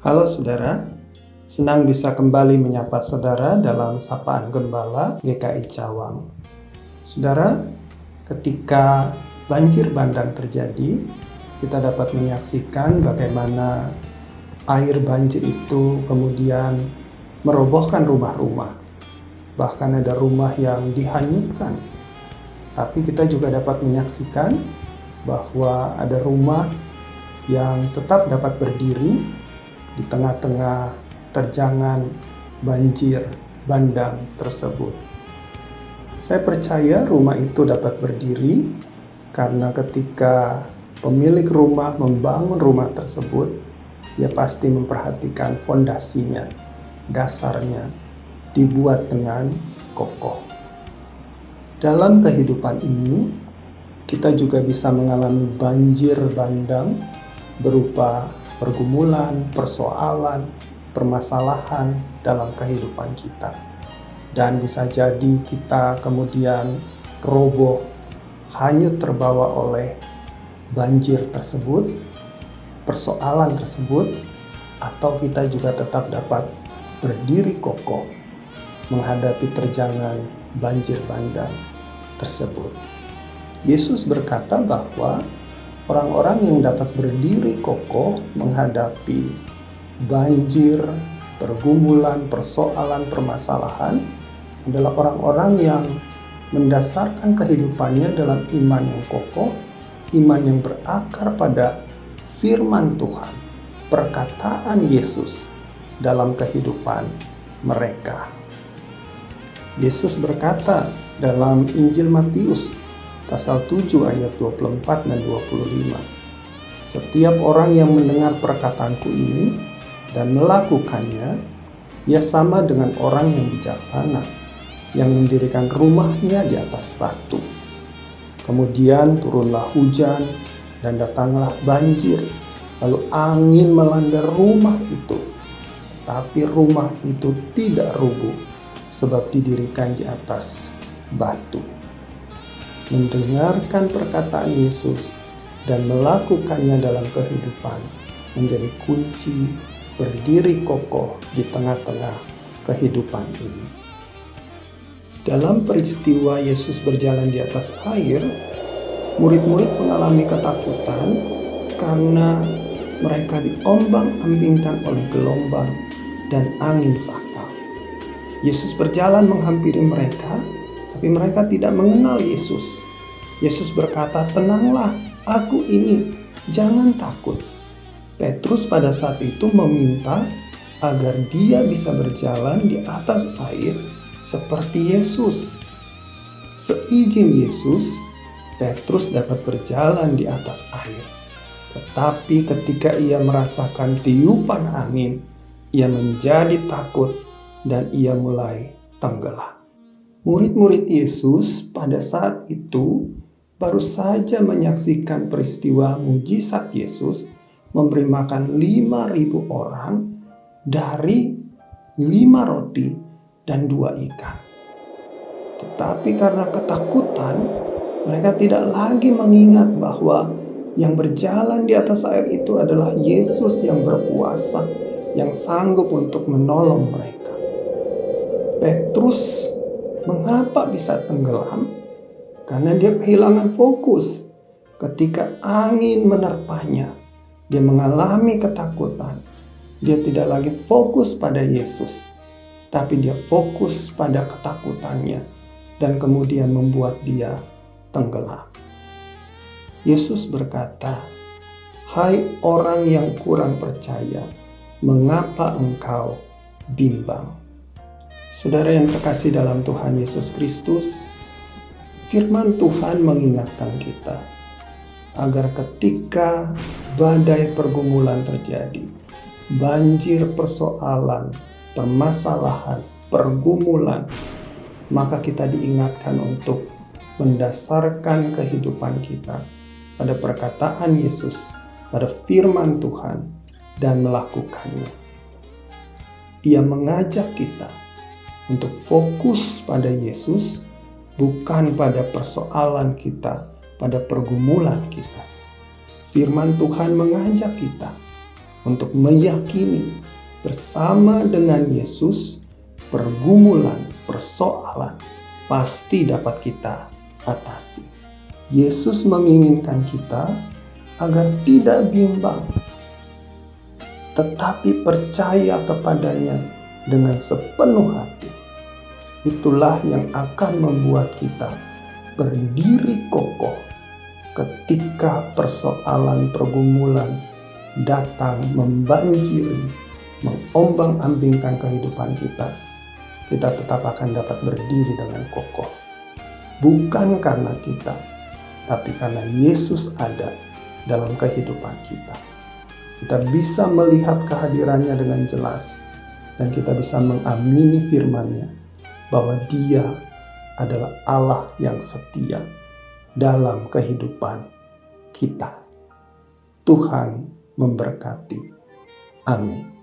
Halo saudara, senang bisa kembali menyapa saudara dalam Sapaan Gembala GKI Cawang. Saudara, ketika banjir bandang terjadi, kita dapat menyaksikan bagaimana air banjir itu kemudian merobohkan rumah-rumah. Bahkan ada rumah yang dihanyutkan. Tapi kita juga dapat menyaksikan bahwa ada rumah yang tetap dapat berdiri di tengah-tengah terjangan banjir bandang tersebut. Saya percaya rumah itu dapat berdiri karena ketika pemilik rumah membangun rumah tersebut, dia pasti memperhatikan fondasinya, dasarnya dibuat dengan kokoh. Dalam kehidupan ini, kita juga bisa mengalami banjir bandang berupa pergumulan, persoalan, permasalahan dalam kehidupan kita. Dan bisa jadi kita kemudian roboh, hanyut terbawa oleh banjir tersebut, persoalan tersebut, atau kita juga tetap dapat berdiri kokoh menghadapi terjangan banjir bandang tersebut. Yesus berkata bahwa orang-orang yang dapat berdiri kokoh menghadapi banjir, pergumulan, persoalan, permasalahan adalah orang-orang yang mendasarkan kehidupannya dalam iman yang kokoh, iman yang berakar pada firman Tuhan, perkataan Yesus dalam kehidupan mereka. Yesus berkata dalam Injil Matius pasal 7 ayat 24 dan 25. Setiap orang yang mendengar perkataanku ini dan melakukannya, ia sama dengan orang yang bijaksana, yang mendirikan rumahnya di atas batu. Kemudian turunlah hujan dan datanglah banjir, lalu angin melanda rumah itu. Tapi rumah itu tidak rubuh, sebab didirikan di atas batu. Mendengarkan perkataan Yesus dan melakukannya dalam kehidupan menjadi kunci berdiri kokoh di tengah-tengah kehidupan ini. Dalam peristiwa Yesus berjalan di atas air, murid-murid mengalami ketakutan karena mereka diombang-ambingkan oleh gelombang dan angin sakal. Yesus berjalan menghampiri mereka, tapi mereka tidak mengenal Yesus. Yesus berkata, "Tenanglah, aku ini, jangan takut." Petrus pada saat itu meminta agar dia bisa berjalan di atas air seperti Yesus. Seizin Yesus, Petrus dapat berjalan di atas air. Tetapi ketika ia merasakan tiupan angin, ia menjadi takut dan ia mulai tenggelam. Murid-murid Yesus pada saat itu baru saja menyaksikan peristiwa mujizat Yesus memberi makan 5.000 orang dari 5 roti dan 2 ikan. Tetapi karena ketakutan, mereka tidak lagi mengingat bahwa yang berjalan di atas air itu adalah Yesus yang berkuasa, yang sanggup untuk menolong mereka. Petrus mengapa bisa tenggelam? Karena dia kehilangan fokus. Ketika angin menerpanya, dia mengalami ketakutan. Dia tidak lagi fokus pada Yesus, tapi dia fokus pada ketakutannya dan kemudian membuat dia tenggelam. Yesus berkata, "Hai orang yang kurang percaya, mengapa engkau bimbang?" Saudara yang terkasih dalam Tuhan Yesus Kristus, firman Tuhan mengingatkan kita agar ketika badai pergumulan terjadi, banjir persoalan, permasalahan, pergumulan, maka kita diingatkan untuk mendasarkan kehidupan kita pada perkataan Yesus, pada firman Tuhan, dan melakukannya. Ia mengajak kita untuk fokus pada Yesus, bukan pada persoalan kita, pada pergumulan kita. Firman Tuhan mengajak kita untuk meyakini bersama dengan Yesus pergumulan, persoalan pasti dapat kita atasi. Yesus menginginkan kita agar tidak bimbang, tetapi percaya kepadanya dengan sepenuh hati. Itulah yang akan membuat kita berdiri kokoh ketika persoalan pergumulan datang membanjiri, mengombang-ambingkan kehidupan kita. Kita tetap akan dapat berdiri dengan kokoh. Bukan karena kita, tapi karena Yesus ada dalam kehidupan kita. Kita bisa melihat kehadirannya dengan jelas, dan kita bisa mengamini firman-Nya bahwa Dia adalah Allah yang setia dalam kehidupan kita. Tuhan memberkati. Amin.